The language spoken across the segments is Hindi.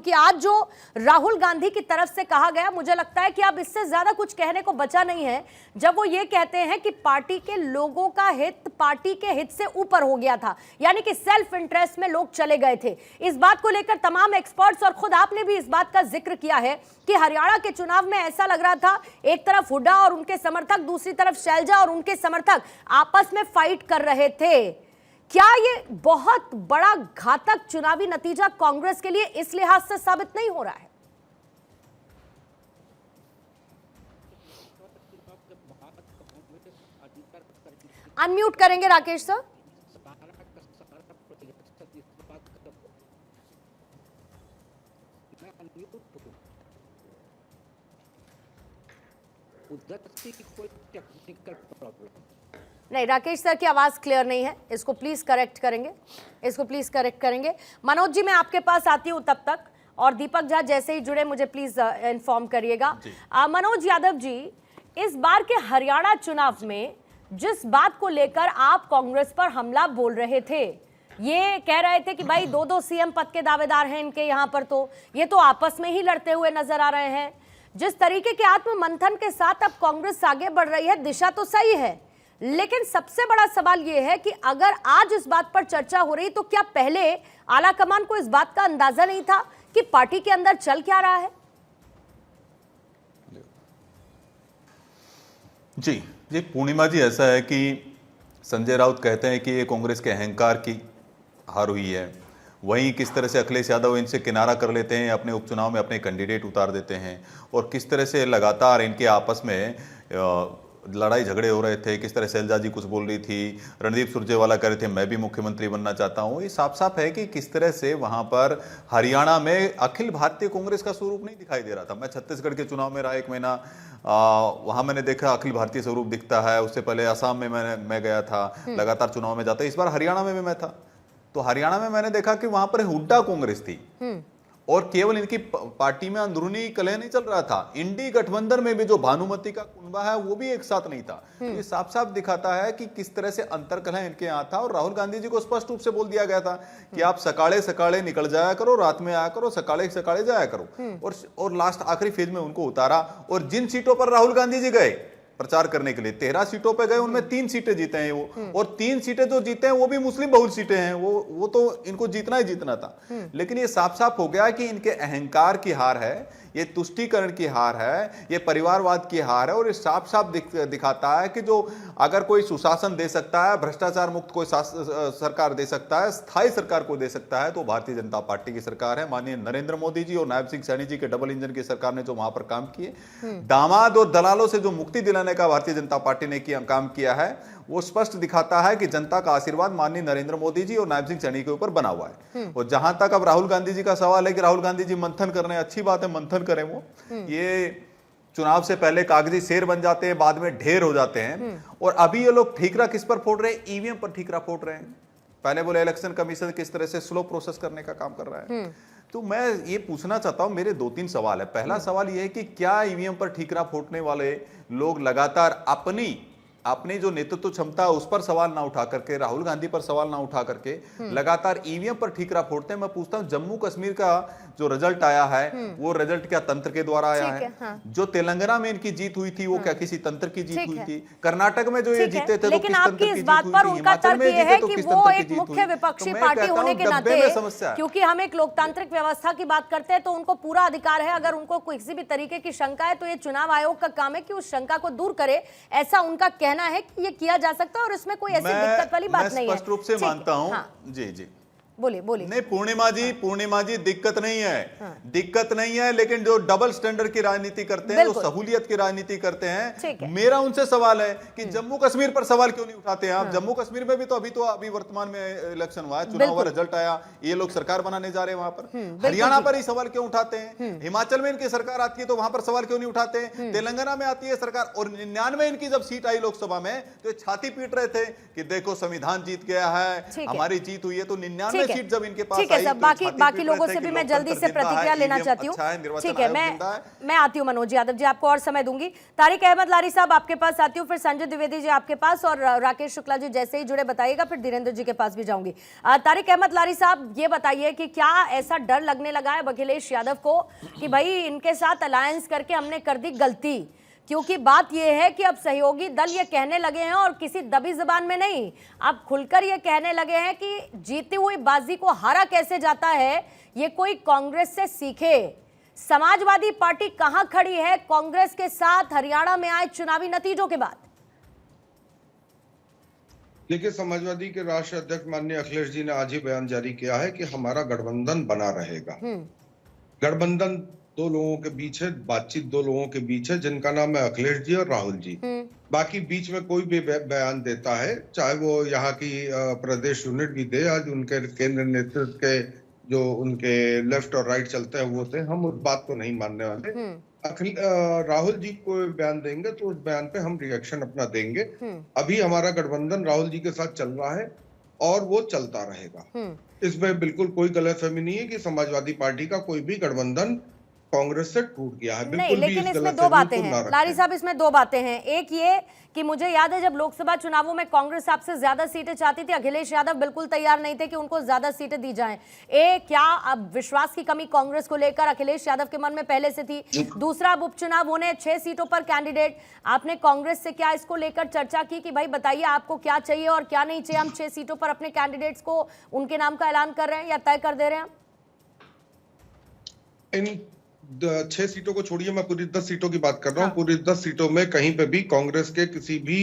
क्योंकि आज जो राहुल गांधी की तरफ से कहा गया, मुझे लगता है कि अब इससे ज्यादा कुछ कहने को बचा नहीं है, जब वो ये कहते हैं कि पार्टी के लोगों का हित पार्टी के हित से ऊपर हो गया था, यानी कि सेल्फ इंटरेस्ट में लोग चले गए थे। इस बात को लेकर तमाम एक्सपर्ट्स और खुद आपने भी इस बात का जिक्र किया है कि हरियाणा के चुनाव में ऐसा लग रहा था, एक तरफ हुड्डा और उनके समर्थक, दूसरी तरफ शैलजा और उनके समर्थक आपस में फाइट कर रहे थे। क्या ये बहुत बड़ा घातक चुनावी नतीजा कांग्रेस के लिए इस लिहाज से साबित नहीं हो रहा है? अनम्यूट करेंगे राकेश सर। नहीं, राकेश सर की आवाज क्लियर नहीं है, इसको प्लीज करेक्ट करेंगे। मनोज जी, मैं आपके पास आती हूं तब तक, और दीपक झा जैसे ही जुड़े मुझे प्लीज इन्फॉर्म करिएगा। मनोज यादव जी, इस बार के हरियाणा चुनाव में जिस बात को लेकर आप कांग्रेस पर हमला बोल रहे थे, ये कह रहे थे कि भाई 2-2 सीएम पद के दावेदार हैं इनके यहाँ पर, तो ये तो आपस में ही लड़ते हुए नजर आ रहे हैं। जिस तरीके के आत्म मंथन के साथ अब कांग्रेस आगे बढ़ रही है, दिशा तो सही है, लेकिन सबसे बड़ा सवाल यह है कि अगर आज इस बात पर चर्चा हो रही, तो क्या पहले आलाकमान को इस बात का अंदाजा नहीं था कि पार्टी के अंदर चल क्या रहा है? जी पूर्णिमा जी, ऐसा है कि संजय राउत कहते हैं कि ये कांग्रेस के अहंकार की हार हुई है, वहीं किस तरह से अखिलेश यादव इनसे किनारा कर लेते हैं, अपने उपचुनाव में अपने कैंडिडेट उतार देते हैं, और किस तरह से लगातार इनके आपस में लड़ाई झगड़े हो रहे थे। किस तरह शैलजा जी कुछ बोल रही थी, रणदीप सुरजेवाला कह रहे थे मैं भी मुख्यमंत्री बनना चाहता हूं। ये साफ साफ है कि किस तरह से वहां पर हरियाणा में अखिल भारतीय कांग्रेस का स्वरूप नहीं दिखाई दे रहा था। मैं छत्तीसगढ़ के चुनाव में रहा 1 महीना, वहां मैंने देखा अखिल भारतीय स्वरूप दिखता है। उससे पहले असम में मैं गया था, लगातार चुनाव में जाता। इस बार हरियाणा में भी मैं था, तो हरियाणा में मैंने देखा कि वहां पर हुड्डा कांग्रेस थी, और केवल इनकी पार्टी में अंदरूनी कलह नहीं चल रहा था, इंडी गठबंधन में भी जो भानुमति का कुनबा है वो भी एक साथ नहीं था। ये साफ साफ दिखाता है कि किस तरह से अंतर कलह इनके यहाँ था। और राहुल गांधी जी को स्पष्ट रूप से बोल दिया गया था कि आप सकाले सकाले निकल जाया करो, रात में आया करो, सकाले सकाले जाया करो। और लास्ट आखिरी फेज में उनको उतारा, और जिन सीटों पर राहुल गांधी जी गए प्रचार करने के लिए, 13 सीटों पे गए, उनमें 3 सीटें जीते हैं वो, और 3 सीटें जो जीते हैं वो भी मुस्लिम बहुल सीटें हैं। वो तो इनको जीतना ही जीतना था। लेकिन ये साफ साफ हो गया कि इनके अहंकार की हार है, ये तुष्टीकरण की हार है, ये परिवारवाद की हार है। और ये साफ साफ दिखाता है कि जो अगर कोई सुशासन दे सकता है, भ्रष्टाचार मुक्त कोई सरकार दे सकता है, स्थायी सरकार को दे सकता है, तो भारतीय जनता पार्टी की सरकार है। माननीय नरेंद्र मोदी जी और नायब सिंह सैनी जी के डबल इंजन की सरकार ने जो वहां पर काम किए, दामाद और दलालों से जो मुक्ति दिलाने का भारतीय जनता पार्टी ने काम किया है, वो स्पष्ट दिखाता है कि जनता का आशीर्वाद माननीय नरेंद्र मोदी जी और नायब सिंह सैनी के ऊपर बना हुआ है। और जहां तक अब राहुल गांधी जी का सवाल है कि राहुल गांधी जी मंथन कर रहे हैं, अच्छी बात है, मंथन करें। वो ये चुनाव से पहले कागजी शेर बन जाते हैं, बाद में ढेर हो जाते हैं। और अभी ये लोग ठीकरा किस पर फोड़ रहे हैं? ईवीएम पर ठीकरा फोड़ रहे हैं। पहले बोले इलेक्शन कमीशन किस तरह से स्लो प्रोसेस करने का काम कर रहा है। तो मैं ये पूछना चाहता हूं, मेरे 2-3 सवाल है। पहला सवाल ये है कि क्या ईवीएम पर ठीकरा फोड़ने वाले लोग लगातार अपनी जो नेतृत्व क्षमता है उस पर सवाल ना उठा करके, राहुल गांधी पर सवाल ना उठा करके लगातार ईवीएम पर ठीकरा फोड़ते हैं? मैं पूछता हूं, जम्मू कश्मीर का जो रिजल्ट आया है वो रिजल्ट क्या तंत्र के द्वारा आया है? हाँ। जो तेलंगाना में इनकी जीत हुई थी वो क्या किसी तंत्र की जीत हुई थी? कर्नाटक में जो ये जीते थे, लेकिन आपकी इस बात पर उनका तर्क ये है कि वो एक मुख्य विपक्षी पार्टी होने के नाते, क्योंकि हम एक लोकतांत्रिक व्यवस्था की बात करते हैं, तो उनको पूरा अधिकार है, अगर उनको किसी भी तरीके की शंका है तो ये चुनाव आयोग का काम है कि उस शंका को दूर करे। ऐसा उनका कहना है कि ये किया जा सकता है और इसमें कोई ऐसी दिक्कत वाली बात नहीं है। स्पष्ट रूप से मानता हूं। हाँ। जी बोलिए। नहीं पूर्णिमा जी दिक्कत नहीं है, दिक्कत नहीं है, लेकिन जो डबल स्टैंडर्ड की राजनीति करते हैं, जो सहूलियत की राजनीति करते हैं, मेरा उनसे सवाल है कि जम्मू कश्मीर पर सवाल क्यों नहीं उठाते हैं आप? जम्मू कश्मीर में भी तो अभी वर्तमान में इलेक्शन हुआ है, चुनाव का रिजल्ट आया, ये लोग सरकार बनाने जा रहे हैं वहां पर। हरियाणा पर ही सवाल क्यों उठाते हैं? हिमाचल में इनकी सरकार आती है तो वहां पर सवाल क्यों नहीं उठाते हैं? तेलंगाना में आती है सरकार, और 99 इनकी जब सीट आई लोकसभा में तो छाती पीट रहे थे कि देखो संविधान जीत गया है, हमारी जीत हुई है। तो 99 है सीट जब इनके पास ठीक है आई, सर, तो बाकी छाती बाकी पीट लोगों रहे से थे भी कि मैं जल्दी लोकतंत्र से जिंदा है, प्रतिक्रिया लेना EVM चाहती हूँ। अच्छा है, निर्वाचन ठीक है, आयोग जिंदा है। मैं आती हूँ मनोज यादव जी, आपको और समय दूंगी। तारिक अहमद लारी साहब आपके पास आती हूँ, फिर संजय द्विवेदी जी आपके पास, और राकेश शुक्ला जी जैसे ही जुड़े बताइएगा, फिर धीरेन्द्र जी के पास भी जाऊंगी। तारिक अहमद लारी साहब, ये बताइए कि क्या ऐसा डर लगने लगा है अखिलेश यादव को कि भाई इनके साथ अलायंस करके हमने कर दी गलती? क्योंकि बात यह है कि अब सहयोगी दल ये कहने लगे हैं, और किसी दबी जबान में नहीं, अब खुलकर ये कहने लगे हैं कि जीती हुई बाजी को हारा कैसे जाता है, ये कोई कांग्रेस से सीखे। समाजवादी पार्टी कहां खड़ी है कांग्रेस के साथ हरियाणा में आए चुनावी नतीजों के बाद? देखिए, समाजवादी के राष्ट्रीय अध्यक्ष माननीय अखिलेश जी ने आज ही बयान जारी किया है कि हमारा गठबंधन बना रहेगा। गठबंधन दो लोगों के बीच है, बातचीत दो लोगों के बीच है, जिनका नाम है अखिलेश जी और राहुल जी। बाकी बीच में कोई भी बयान देता है, चाहे वो यहाँ की प्रदेश यूनिट भी दे, आज उनके केंद्र नेतृत्व के जो उनके लेफ्ट और राइट चलते हैं वो थे, हम उस बात को नहीं मानने वाले। राहुल जी को बयान देंगे तो उस बयान पे हम रिएक्शन अपना देंगे। अभी हमारा गठबंधन राहुल जी के साथ चल रहा है और वो चलता रहेगा। इसमें बिल्कुल कोई गलतफहमी नहीं है कि समाजवादी पार्टी का कोई भी गठबंधन कांग्रेस से टूट गया है। नहीं, लेकिन इसमें दो बातें हैं लारी साहब, इसमें दो बातें हैं। एक ये कि मुझे याद है जब लोकसभा चुनावों में कांग्रेस आपसे ज्यादा सीटें चाहती थी, अखिलेश यादव बिल्कुल तैयार नहीं थे कि उनको ज्यादा सीटें दी जाएं। क्या अब विश्वास की कमी कांग्रेस को लेकर अखिलेश यादव के मन में पहले से थी? दूसरा, अब उपचुनाव होने 6 सीटों पर कैंडिडेट, आपने कांग्रेस से क्या इसको लेकर चर्चा की कि भाई बताइए आपको क्या चाहिए और क्या नहीं चाहिए? हम 6 सीटों पर अपने कैंडिडेट्स को, उनके नाम का ऐलान कर रहे हैं या तय कर दे रहे हैं? इन 6 सीटों को छोड़िए, मैं पूरी 10 सीटों की बात कर रहा हूँ। पूरी 10 सीटों में कहीं पे भी कांग्रेस के किसी भी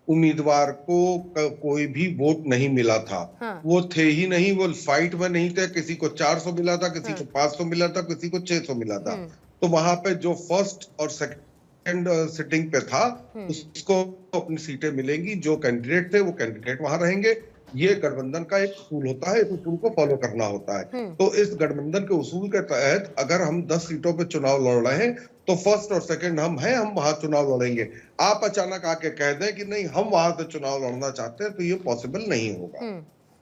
उम्मीदवार को कोई भी वोट नहीं मिला था। वो थे ही नहीं, वो फाइट में नहीं थे। किसी को 400 मिला था, किसी को 500 मिला था, किसी को 600 मिला था। तो वहां पे जो फर्स्ट और सेकंड सिटिंग पे था उसको अपनी सीटें मिलेंगी। जो कैंडिडेट थे वो कैंडिडेट वहां रहेंगे। ये गठबंधन का एक उसूल होता है, इस उसूल को फॉलो करना होता है। तो इस गठबंधन के उसूल के तहत अगर हम 10 सीटों पे चुनाव लड़ रहे हैं तो फर्स्ट और सेकंड हम हैं, हम वहां चुनाव लड़ेंगे। आप अचानक आके कह दें कि नहीं हम वहां से चुनाव लड़ना चाहते हैं, तो ये पॉसिबल नहीं होगा।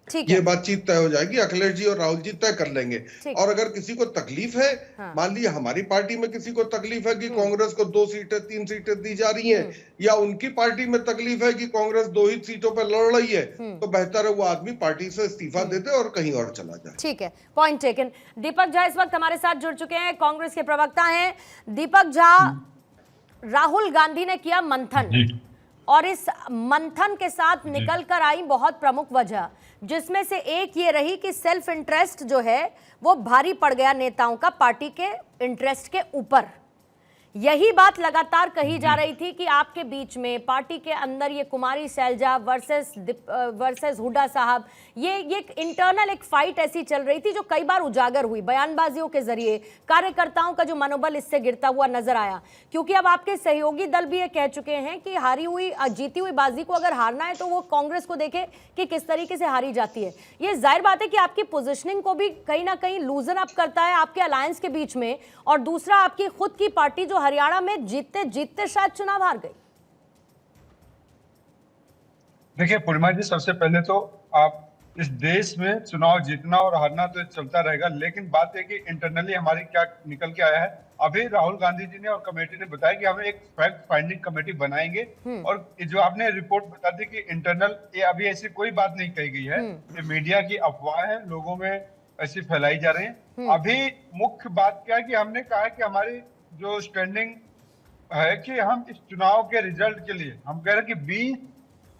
ये बातचीत तय हो जाएगी, अखिलेश जी और राहुल जी तय कर लेंगे। और अगर किसी को तकलीफ है, मान लीजिए हमारी पार्टी में किसी को तकलीफ है कि कांग्रेस को 2 सीटें 3 सीटें दी जा रही हैं, या उनकी पार्टी में तकलीफ है कि कांग्रेस 2 ही सीटों पर लड़ रही है, तो बेहतर है वो आदमी पार्टी से इस्तीफा दे दे और कहीं और चला जाए। ठीक है, पॉइंट टेकन। दीपक झा इस वक्त हमारे साथ जुड़ चुके हैं, कांग्रेस के प्रवक्ता हैं। दीपक झा, राहुल गांधी ने किया मंथन, और इस मंथन के साथ निकल कर आई बहुत प्रमुख वजह, जिसमें से एक ये रही कि सेल्फ इंटरेस्ट जो है वो भारी पड़ गया नेताओं का पार्टी के इंटरेस्ट के ऊपर। यही बात लगातार कही जा रही थी कि आपके बीच में पार्टी के अंदर ये कुमारी सैलजा वर्सेस हुड्डा साहब, ये इंटरनल एक फाइट ऐसी चल रही थी जो कई बार उजागर हुई बयानबाजियों के जरिए। कार्यकर्ताओं का जो मनोबल इससे गिरता हुआ नजर आया, क्योंकि अब आपके सहयोगी दल भी ये कह चुके हैं कि जीती हुई बाजी को अगर हारना है तो वो कांग्रेस को देखे कि किस तरीके से हारी जाती है। ये जाहिर बात है कि आपकी पोजिशनिंग को भी कहीं ना कहीं लूजन अप करता है आपके अलायंस के बीच में, और दूसरा आपकी खुद की पार्टी जो हरियाणा में जीतते जीतते शायद चुनाव हार गई। देखिए पूर्णिमा जी, सबसे पहले तो आप इस देश में चुनाव जीतना और हारना तो चलता रहेगा, लेकिन बात है कि इंटरनली हमारी क्या निकल के आया है। अभी राहुल गांधी जी ने और कमेटी ने बताया कि हमें एक फैक्ट फाइंडिंग कमेटी बनाएंगे, और जो आपने रिपोर्ट बता दी कि इंटरनल, ये अभी ऐसी कोई बात नहीं कही गई है, ये मीडिया की अफवाह है, लोगों में ऐसी फैलाई जा रही है। अभी मुख्य बात क्या है कि हमने कहा कि हमारी जो स्टैंडिंग है कि हम इस चुनाव के रिजल्ट के लिए हम कह रहे हैं कि 20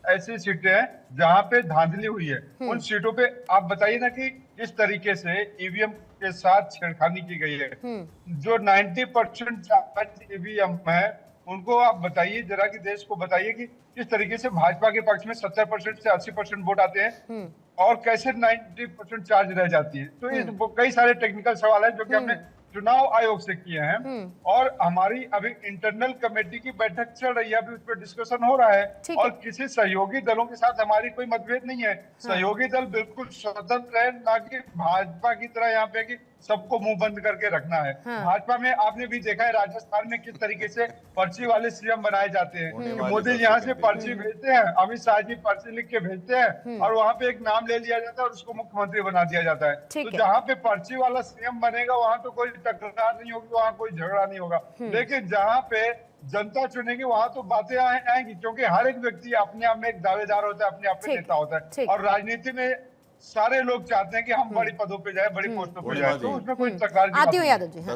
ऐसी सीटें हैं जहां पे धांधली हुई है। उन सीटों पे आप बताइए ना कि किस तरीके से ईवीएम के साथ छेड़खानी की गई है। जो 90% ईवीएम है उनको आप बताइए जरा कि देश को बताइए कि किस तरीके से भाजपा के पक्ष में 70% से 80% वोट आते हैं और कैसे 90% चार्ज रह जाती है। तो ये कई सारे टेक्निकल सवाल है जो कि हमने चुनाव आयोग से किए हैं, और हमारी अभी इंटरनल कमेटी की बैठक चल रही है, अभी उस पर डिस्कशन हो रहा है, और किसी सहयोगी दलों के साथ हमारी कोई मतभेद नहीं है। सहयोगी दल बिल्कुल स्वतंत्र है, ना कि भाजपा की तरह यहाँ पे कि सबको मुंह बंद करके रखना है। भाजपा में आपने भी देखा है राजस्थान में किस तरीके से पर्ची वाले सीएम बनाए जाते हैं कि मोदी जी यहाँ से पर्ची भेजते हैं, अमित शाह जी पर्ची लिख के भेजते हैं और वहां पे एक नाम ले लिया जाता है और उसको मुख्यमंत्री बना दिया जाता है। तो जहाँ पे पर्ची वाला सीएम बनेगा वहां तो कोई टकरार नहीं होगी, वहां कोई झगड़ा नहीं होगा। लेकिन जहाँ पे जनता चुनेगी वहां तो बातें आएंगी, क्योंकि हर एक व्यक्ति अपने आप में एक दावेदार होता है, अपने आप में नेता होता है। और राजनीति में सारे लोग चाहते हैं कि हम बड़ी पदों पे जाए, बड़ी पोस्टों पे जाए, तो उसमें कोई तकरार की बात आती हूँ नहीं। यादव जी। हाँ।